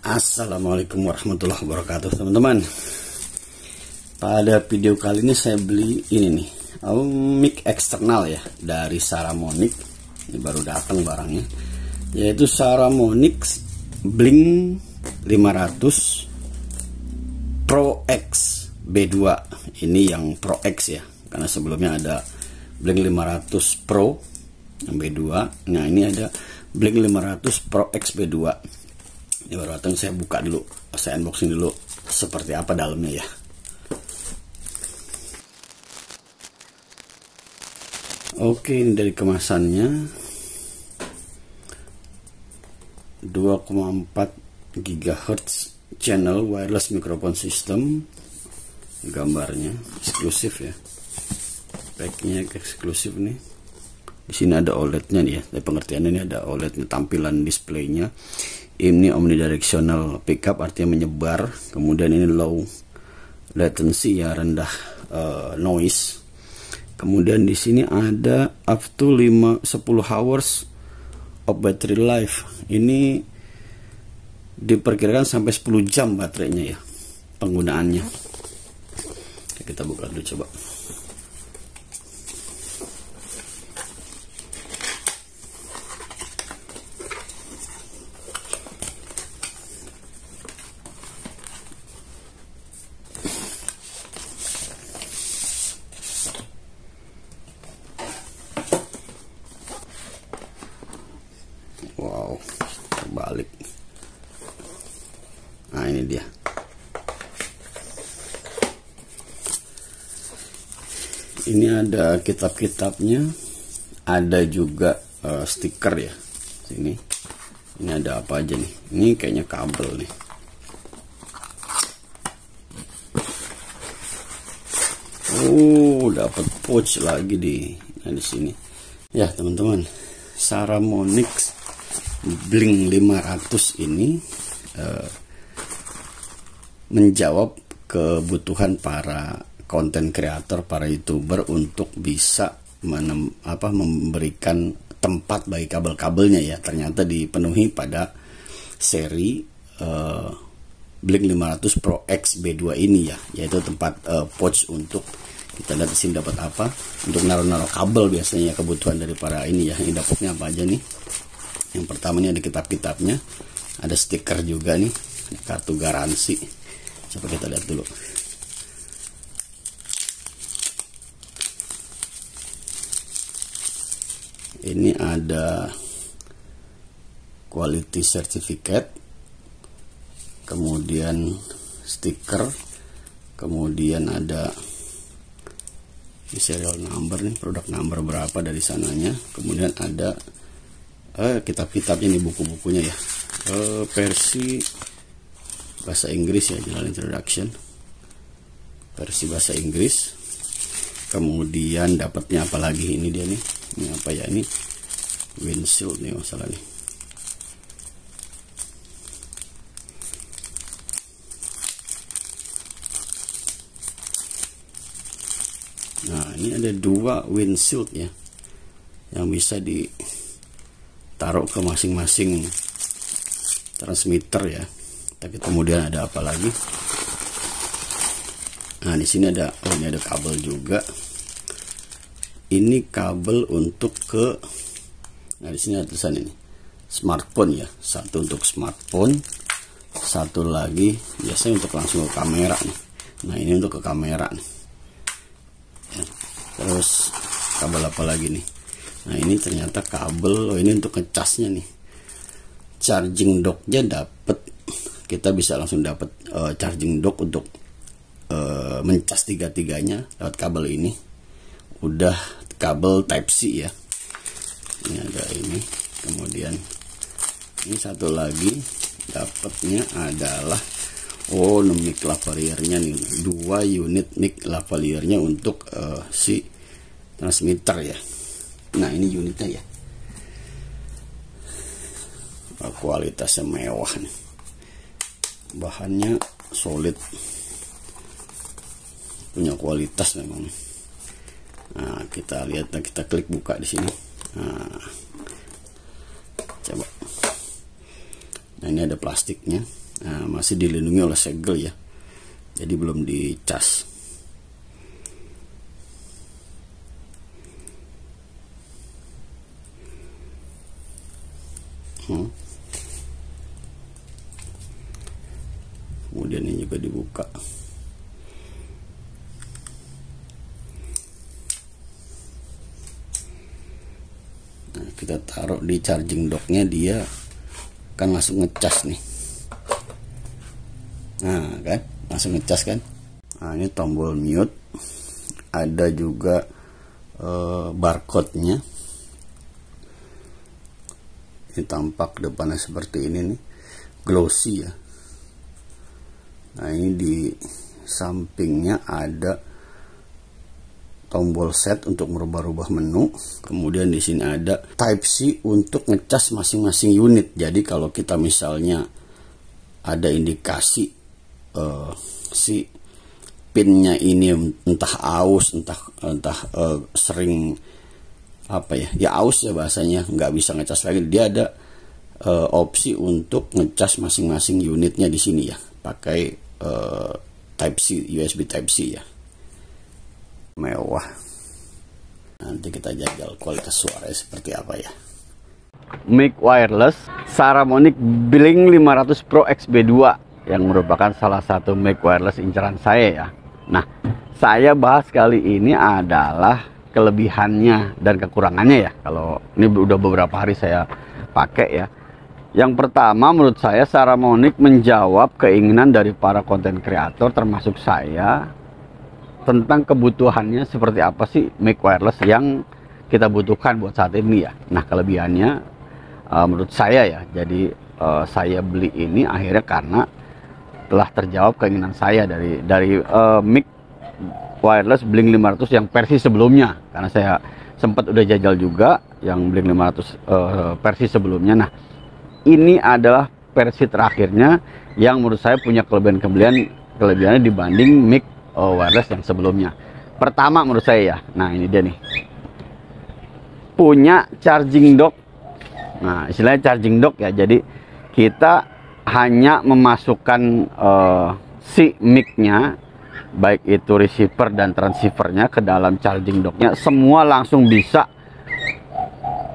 Assalamualaikum warahmatullahi wabarakatuh, teman-teman. Pada video kali ini saya beli ini nih, mic eksternal ya, dari Saramonic. Ini baru datang barangnya, yaitu Saramonic Blink 500 Pro X B2. Ini yang Pro X ya, karena sebelumnya ada Blink 500 Pro yang B2. Nah, ini ada Blink 500 Pro X B2. Ini baru datang, saya buka dulu, saya unboxing dulu seperti apa dalamnya ya. Oke, ini dari kemasannya, 2,4 GHz channel wireless microphone system. Gambarnya eksklusif ya, packnya eksklusif nih. Di sini ada OLED-nya nih ya, dari pengertiannya ini ada OLED-nya, tampilan displaynya. Ini omnidirectional pickup, artinya menyebar. Kemudian ini low latency ya, rendah noise. Kemudian di sini ada up to 10 hours of battery life. Ini diperkirakan sampai 10 jam baterainya ya penggunaannya. Kita buka dulu coba. Wow, terbalik. Nah, ini dia. Ini ada kitab-kitabnya, ada juga stiker ya. Sini. Ini ada apa aja nih? Ini kayaknya kabel nih. Oh, dapat pouch lagi di sini. Ya, teman-teman. Saramonic Blink 500 ini menjawab kebutuhan para konten kreator, para YouTuber untuk bisa memberikan tempat bagi kabel-kabelnya ya. Ternyata dipenuhi pada seri Blink 500 Pro X B2 ini ya, yaitu tempat pouch untuk kita lihat di sini dapat apa untuk naruh-naruh kabel biasanya, kebutuhan dari para ini ya. Ini dapatnya apa aja nih? Yang pertama ini ada kitab-kitabnya, ada stiker juga nih, kartu garansi. Coba kita lihat dulu. Ini ada quality certificate, kemudian stiker, kemudian ada serial number nih, produk number berapa dari sananya, kemudian ada kitab-kitabnya nih, buku-bukunya ya, versi bahasa Inggris ya, General Introduction, versi bahasa Inggris. Kemudian dapatnya apa lagi, ini dia nih, ini apa ya, ini windshield nih masalah nih. Nah, ini ada 2 windshield ya, yang bisa ditaruh ke masing-masing transmitter ya. Tapi kemudian ada apa lagi? Nah, di sini ada, ini ada kabel juga. Ini kabel untuk ke, nah di sini ada tulisan ini smartphone ya, satu untuk smartphone, satu lagi biasanya untuk langsung ke kamera nih. Nah, ini untuk ke kamera nih. Ya. Terus kabel apa lagi nih? Nah, ini ternyata kabel, ini untuk ngecasnya nih. Charging docknya dapat, kita bisa langsung dapat charging dock untuk mencas tiga-tiganya lewat kabel ini. Udah kabel Type C ya. Ini ada ini. Kemudian ini satu lagi dapatnya adalah mic lavaliernya nih, 2 unit mic lavaliernya untuk si transmitter ya. Nah, ini unitnya ya, kualitasnya mewah nih, bahannya solid, punya kualitas memang. Nah, kita lihat, kita klik buka di sini. Nah, coba. Nah, ini ada plastiknya. Nah, masih dilindungi oleh segel ya, jadi belum dicas. Kemudian ini juga dibuka. Nah, kita taruh di charging docknya, dia kan langsung ngecas nih. Nah kan langsung ngecas kan. Nah, ini tombol mute, ada juga barcode-nya. Ini tampak depannya seperti ini nih, glossy ya. Nah, ini di sampingnya ada tombol set untuk merubah-rubah menu. Kemudian di sini ada Type C untuk ngecas masing-masing unit. Jadi kalau kita misalnya ada indikasi si pinnya ini entah aus, entah sering apa ya aus ya bahasanya, nggak bisa ngecas lagi, dia ada opsi untuk ngecas masing-masing unitnya di sini ya, pakai Type C, USB Type C ya. Mewah. Nanti kita jajal kualitas suaranya seperti apa ya. Mic wireless Saramonic Blink 500 Pro XB2 yang merupakan salah satu mic wireless incaran saya ya. Nah, saya bahas kali ini adalah kelebihannya dan kekurangannya ya. Kalau ini udah beberapa hari saya pakai ya. Yang pertama, menurut saya Saramonic menjawab keinginan dari para konten kreator termasuk saya tentang kebutuhannya seperti apa sih mic wireless yang kita butuhkan buat saat ini ya. Nah, kelebihannya menurut saya ya, jadi saya beli ini akhirnya karena telah terjawab keinginan saya dari mic wireless Blink 500 yang versi sebelumnya, karena saya sempat udah jajal juga yang Blink 500 versi sebelumnya. Nah, ini adalah versi terakhirnya yang menurut saya punya kelebihannya dibanding mic wireless yang sebelumnya. Pertama menurut saya ya, nah ini dia nih, punya charging dock. Nah, istilahnya charging dock ya, jadi kita hanya memasukkan si mic-nya, baik itu receiver dan transceivernya, ke dalam charging docknya, semua langsung bisa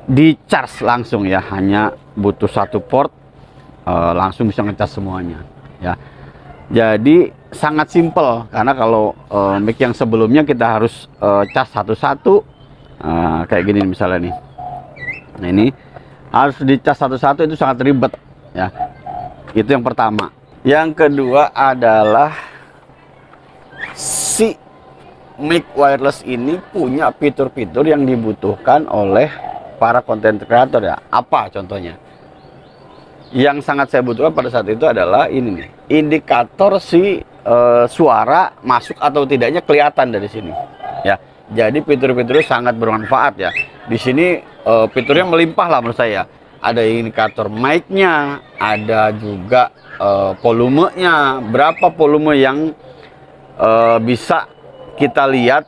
di charge langsung ya, hanya butuh satu port, langsung bisa ngecas semuanya ya. Jadi sangat simple, karena kalau mic yang sebelumnya kita harus cas satu-satu, kayak gini misalnya nih. Nah, ini harus dicas satu-satu, itu sangat ribet ya. Itu yang pertama. Yang kedua adalah si mic wireless ini punya fitur-fitur yang dibutuhkan oleh para konten kreator ya. Apa contohnya? Yang sangat saya butuhkan pada saat itu adalah ini nih, indikator si suara masuk atau tidaknya kelihatan dari sini ya. Jadi fitur-fiturnya sangat bermanfaat ya. Di sini fiturnya melimpah lah menurut saya. Ada indikator mic-nya, ada juga volumenya, berapa volume yang bisa kita lihat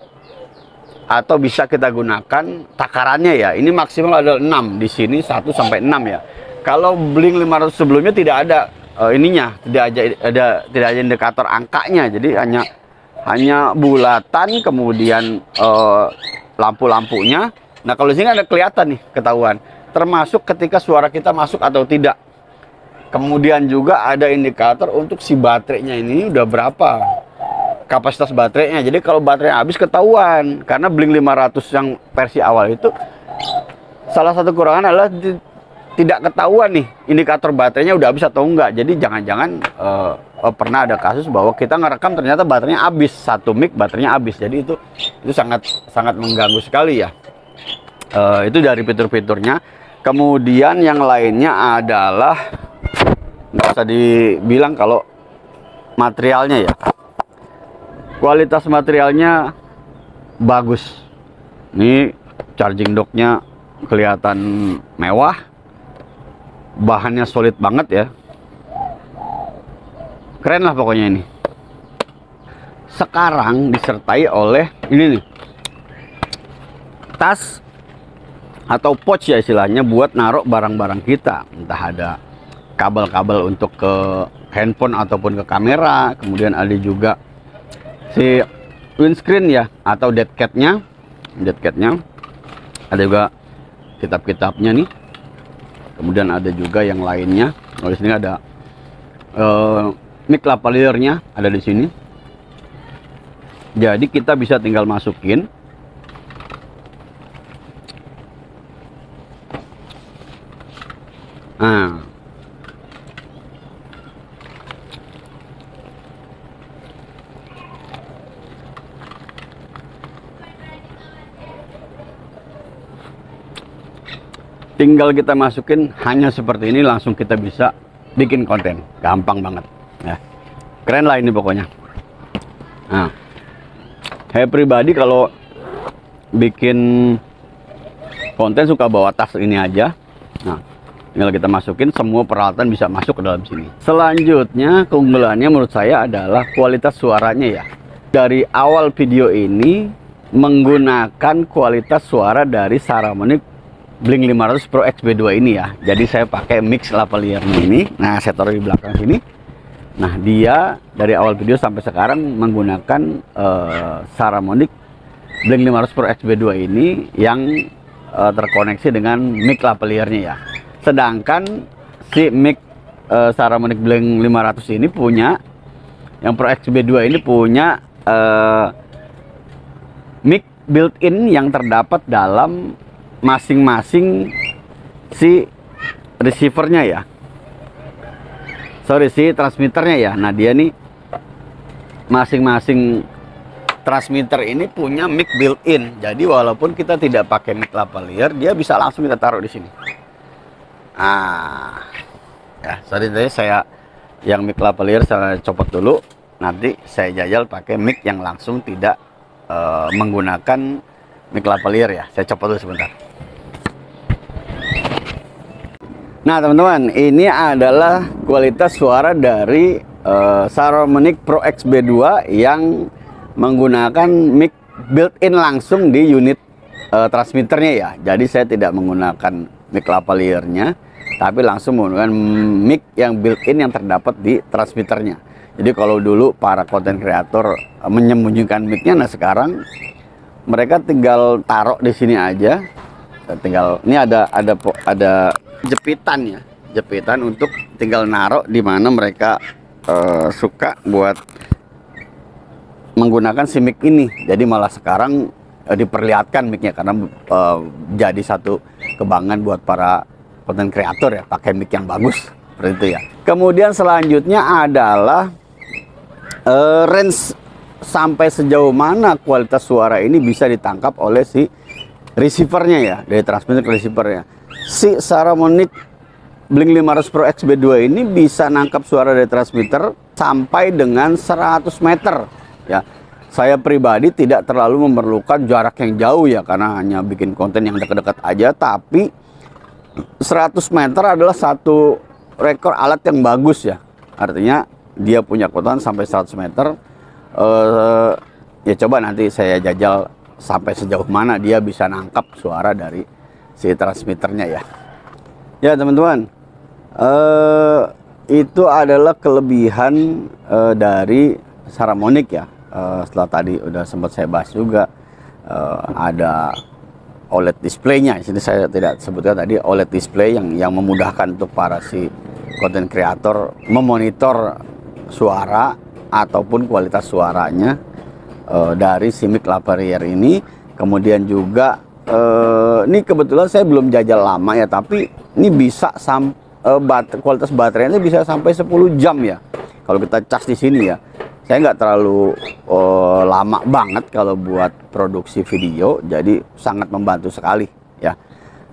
atau bisa kita gunakan takarannya ya. Ini maksimal ada 6, di sini 1 sampai 6 ya. Kalau Blink 500 sebelumnya tidak ada ininya, tidak ada indikator angkanya. Jadi hanya bulatan, kemudian lampu-lampunya. Nah, kalau di sini ada kelihatan nih, ketahuan, termasuk ketika suara kita masuk atau tidak. Kemudian juga ada indikator untuk si baterainya ini udah berapa kapasitas baterainya. Jadi kalau baterai habis ketahuan. Karena Blink 500 yang versi awal itu salah satu kekurangan adalah tidak ketahuan nih indikator baterainya udah habis atau enggak. Jadi jangan-jangan pernah ada kasus bahwa kita ngerekam ternyata baterainya habis, satu mic baterainya habis. Jadi itu sangat mengganggu sekali ya. Itu dari fitur-fiturnya. Kemudian yang lainnya adalah, nggak usah dibilang kalau materialnya ya, kualitas materialnya bagus. Ini charging docknya kelihatan mewah, bahannya solid banget ya, keren lah pokoknya ini. Sekarang disertai oleh ini nih, tas atau pouch ya istilahnya, buat naruh barang-barang kita. Entah ada kabel-kabel untuk ke handphone ataupun ke kamera. Kemudian ada juga si windscreen ya, atau dead cat-nya. Ada juga kitab-kitabnya nih. Kemudian ada juga yang lainnya. Di sini ada mic lavalier-nya ada di sini. Jadi kita bisa tinggal masukin. Nah, tinggal kita masukin, hanya seperti ini langsung kita bisa bikin konten, gampang banget ya, keren lah ini pokoknya. Nah, saya pribadi kalau bikin konten suka bawa tas ini aja. Nah, tinggal kita masukin, semua peralatan bisa masuk ke dalam sini. Selanjutnya keunggulannya menurut saya adalah kualitas suaranya ya. Dari awal video ini menggunakan kualitas suara dari Saramonic Blink 500 Pro XB2 ini ya. Jadi saya pakai mix lavalier ini. Nah, saya taruh di belakang sini. Nah, dia dari awal video sampai sekarang menggunakan Saramonic Blink 500 Pro XB2 ini yang terkoneksi dengan mic lavaliernya ya. Sedangkan si mic Saramonic Blink 500 ini punya, yang Pro XB2 ini punya mic built-in yang terdapat dalam masing-masing si receivernya ya, si transmitternya ya. Nah, dia nih masing-masing transmitter ini punya mic built-in. Jadi walaupun kita tidak pakai mic lavalier, dia bisa langsung kita taruh di sini. Ah, ya, tadi saya yang mic lavalier saya copot dulu. Nanti saya jajal pakai mic yang langsung tidak menggunakan mic lavalier ya. Saya copot dulu sebentar. Nah, teman-teman, ini adalah kualitas suara dari Saramonic Pro XB2 yang menggunakan mic built-in langsung di unit transmitternya ya. Jadi saya tidak menggunakan mic lavaliernya, tapi langsung menggunakan mic yang built-in yang terdapat di transmitternya. Jadi kalau dulu para konten kreator menyembunyikan micnya, nah sekarang mereka tinggal taruh di sini aja. Tinggal ini ada jepitan ya, jepitan untuk tinggal naruh di mana mereka suka buat menggunakan si mic ini. Jadi malah sekarang diperlihatkan micnya karena jadi satu kebanggaan buat para konten kreator ya, pakai mic yang bagus seperti itu ya. Kemudian selanjutnya adalah range sampai sejauh mana kualitas suara ini bisa ditangkap oleh si receivernya ya, dari transmitter ke receivernya. Si Saramonic Blink 500 Pro XB2 ini bisa nangkap suara dari transmitter sampai dengan 100 meter ya. Saya pribadi tidak terlalu memerlukan jarak yang jauh ya, karena hanya bikin konten yang dekat-dekat aja. Tapi 100 meter adalah satu rekor alat yang bagus ya. Artinya dia punya kekuatan sampai 100 meter. Ya coba nanti saya jajal sampai sejauh mana dia bisa nangkap suara dari si transmitternya ya. Ya teman-teman, itu adalah kelebihan dari Saramonic ya. Setelah tadi udah sempat saya bahas juga, ada OLED displaynya. Di sini saya tidak sebutkan tadi OLED display yang memudahkan untuk para si konten kreator memonitor suara ataupun kualitas suaranya dari si mic lavalier ini. Kemudian juga ini kebetulan saya belum jajal lama ya, tapi ini bisa kualitas baterainya bisa sampai 10 jam ya kalau kita cas di sini ya. Saya nggak terlalu lama banget kalau buat produksi video, jadi sangat membantu sekali ya.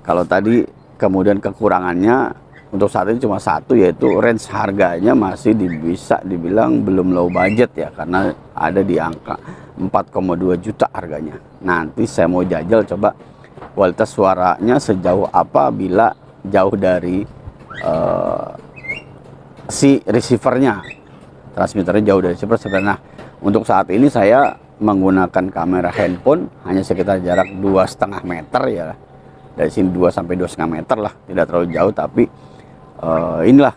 Kalau tadi kemudian kekurangannya untuk saat ini cuma satu, yaitu range harganya masih bisa dibilang belum low budget ya, karena ada di angka 4,2 juta harganya. Nanti saya mau jajal coba kualitas suaranya sejauh apa bila jauh dari si receivernya, transmitternya jauh dari receiver. Nah, untuk saat ini saya menggunakan kamera handphone hanya sekitar jarak 2,5 meter ya, dari sini 2 sampai 2,5 meter lah, tidak terlalu jauh. Tapi inilah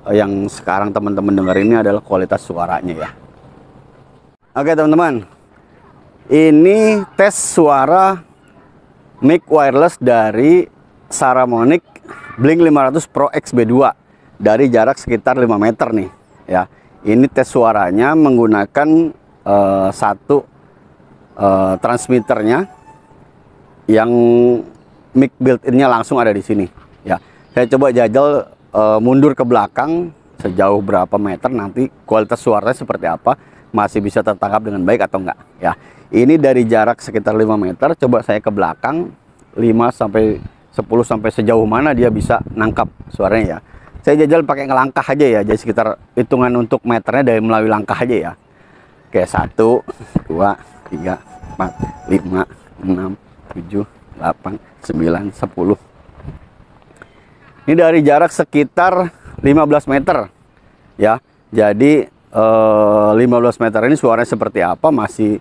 yang sekarang teman-teman dengar ini adalah kualitas suaranya ya. Oke teman-teman, ini tes suara mic wireless dari Saramonic Blink 500 Pro XB2 dari jarak sekitar 5 meter nih ya. Ini tes suaranya menggunakan satu transmitternya yang mic built-innya langsung ada di sini ya. Saya coba jajal mundur ke belakang sejauh berapa meter, nanti kualitas suaranya seperti apa, masih bisa tertangkap dengan baik atau enggak ya. Ini dari jarak sekitar 5 meter, coba saya ke belakang 5 sampai 10 sampai sejauh mana dia bisa nangkap suaranya ya. Saya jajal pakai ngelangkah aja ya, jadi sekitar hitungan untuk meternya dari melalui langkah aja ya. Oke, 1 2 3 4 5 6 7 8 9 10. Ini dari jarak sekitar 15 meter ya. Jadi 15 meter ini suaranya seperti apa, masih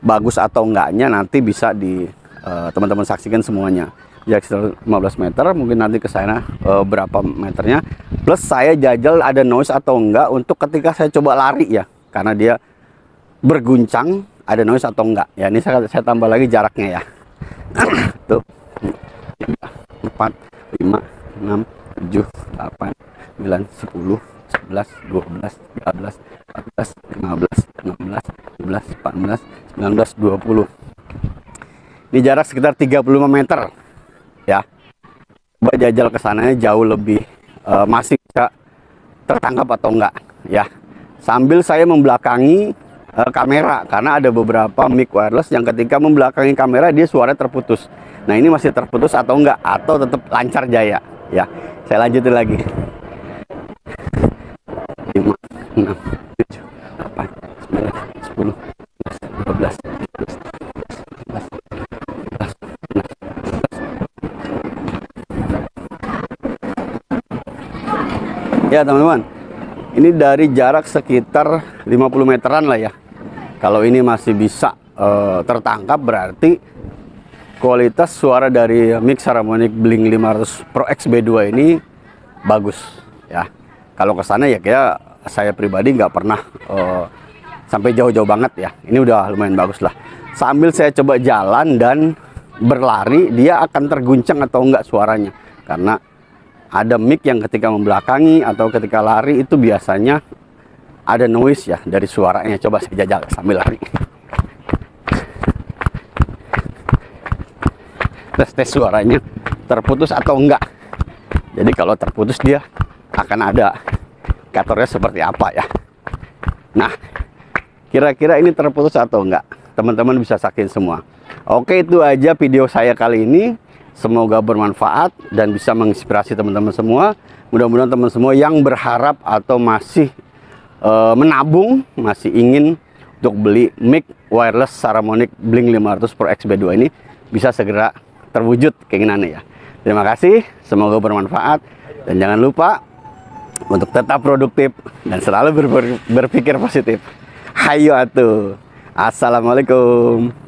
bagus atau enggaknya nanti bisa di teman-teman saksikan semuanya. Jarak sekitar 15 meter, mungkin nanti ke sana berapa meternya, plus saya jajal ada noise atau enggak untuk ketika saya coba lari ya, karena dia berguncang, ada noise atau enggak ya. Ini saya tambah lagi jaraknya ya. Tuh 4 5 6 7 8 9 10 11 12 13 14 15 16 17 18 19 20. Ini jarak sekitar 35 meter ya. Coba jajal ke sananya jauh lebih masih bisa tertangkap atau enggak ya. Sambil saya membelakangi kamera, karena ada beberapa mic wireless yang ketika membelakangi kamera dia suaranya terputus. Nah, ini masih terputus atau enggak, atau tetap lancar jaya ya. Saya lanjutin lagi. 5 6 7 8 9 10 11 12 ya teman-teman. Ini dari jarak sekitar 50 meteran lah ya. Kalau ini masih bisa tertangkap, berarti kualitas suara dari mic Saramonic Blink 500 Pro XB2 ini bagus ya. Kalau ke sana ya kayak saya pribadi nggak pernah sampai jauh-jauh banget ya. Ini udah lumayan bagus lah. Sambil saya coba jalan dan berlari, dia akan terguncang atau enggak suaranya, karena ada mic yang ketika membelakangi atau ketika lari itu biasanya ada noise ya dari suaranya. Coba saya jajal sambil lari. Tes suaranya terputus atau enggak. Jadi kalau terputus dia akan ada indikatornya seperti apa ya. Nah, kira-kira ini terputus atau enggak, teman-teman bisa saksikan semua. Oke, itu aja video saya kali ini. Semoga bermanfaat dan bisa menginspirasi teman-teman semua. Mudah-mudahan teman semua yang berharap atau masih menabung, masih ingin untuk beli mic wireless Saramonic Blink 500 Pro XB2 ini bisa segera terwujud keinginannya ya. Terima kasih, semoga bermanfaat, dan jangan lupa untuk tetap produktif dan selalu berpikir positif. Hayo atuh. Assalamualaikum.